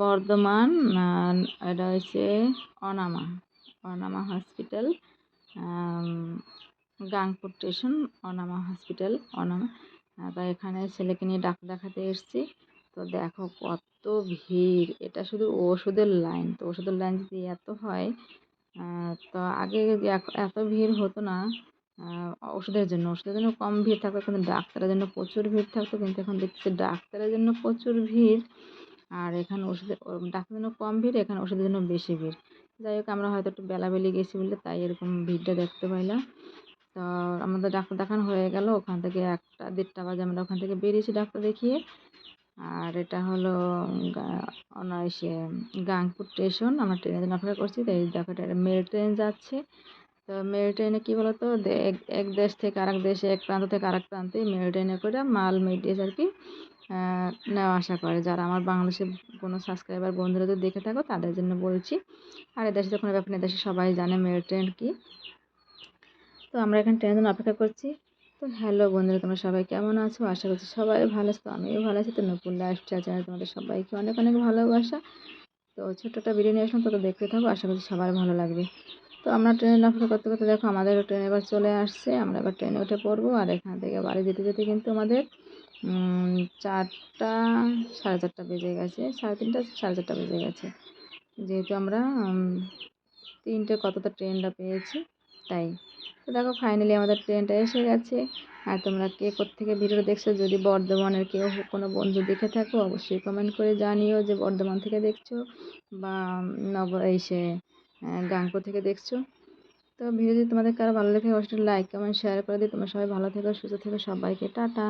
বর্ধমান। এটা হচ্ছে অনামা অনামা hospital, Gangpur station, অনামা hospital, অনামা। তো এখানে ছেলেকে নিয়ে ডাক্তার দেখাতে এসেছি। তো দেখো কত ভিড়, এটা শুধু ওষুধের লাইন। তো ওষুধের লাইন যদি এত হয়, তো আগে এত ভিড় হতো না। ওষুধের জন্য কম ভিড় থাকতো, কিন্তু ডাক্তারের জন্য প্রচুর ভিড় থাকতো। কিন্তু এখন দেখছি ডাক্তারের জন্য প্রচুর ভিড়, আর এখানে ডাক্তারের জন্য কম ভিড়, এখানে ওষুধের জন্য বেশি ভিড়। যাই হোক, আমরা হয়তো একটু বেলাবেলি গেছি বলে তাই এরকম ভিড়টা দেখতে পাইলাম। তো আমাদের ডাক্তার দেখানো হয়ে গেল। ওখান থেকে 1টা 1:30 বাজে আমরা ওখান থেকে বেরিয়েছি ডাক্তার দেখিয়ে। আর এটা হলো গাংপুর স্টেশন। আমরা ট্রেনের জন্য অপেক্ষা করছি। তাই দেখো, এটা মেল ট্রেন যাচ্ছে। তো মেল ট্রেনে কী বলতো, এক দেশ থেকে আরেক দেশে, এক প্রান্ত থেকে আরেক প্রান্তে মেল ট্রেনে করে মাল মেডিয়েস আর কি নেওয়া আসা করে। যারা আমার বাংলাদেশের কোনো সাবস্ক্রাইবার বন্ধুরা যদি দেখে থাকো তাদের জন্য বলছি। আর এদেশে তো কোনো ব্যাপার না, এদেশে সবাই জানে মেল ট্রেন কী। তো আমরা এখানে ট্রেনের জন্য অপেক্ষা করছি। তো হ্যালো বন্ধুরা, তোমরা সবাই কেমন আছো? আশা করছি সবাই ভালো আছো। তো আমিও ভালো আছি। তো নতুন লাইফস্টাইল চ্যানেলে তোমাদের সবাইকে অনেক অনেক ভালোবাসা। তো ছোট্ট একটা ভিডিও নিয়ে আসলাম, তো দেখতে থাকো, আশা করছি সবার ভালো লাগবে। তো আমরা ট্রেনে অপেক্ষা করতে করতে দেখো আমাদেরও ট্রেন এবার চলে আসছে। আমরা এবার ট্রেনে উঠে পড়বো। আর এখান থেকে বাড়ি যেতে যেতে কিন্তু আমাদের 4টা 4:30 বেজে গেছে, 3:30 4:30 বেজে গেছে, যেহেতু আমরা 3টে কতটা ট্রেনটা পেয়েছি তাই। তো দেখো ফাইনালি আমাদের ট্রেনটা এসে গেছে। আর তোমরা কে কোত্থেকে ভিডিওটা দেখছো, যদি বর্ধমানের কেউ কোনো বন্ধু দেখে থাকো অবশ্যই কমেন্ট করে জানিও যে বর্ধমান থেকে দেখছো বা গাংপুর থেকে দেখছো। তো ভিডিও যদি তোমাদের কারো ভালো লেগে অবশ্যই লাইক কমেন্ট শেয়ার করে দিই। তোমরা সবাই ভালো থেকো, সুস্থ থেকো, সবাইকে টাটা।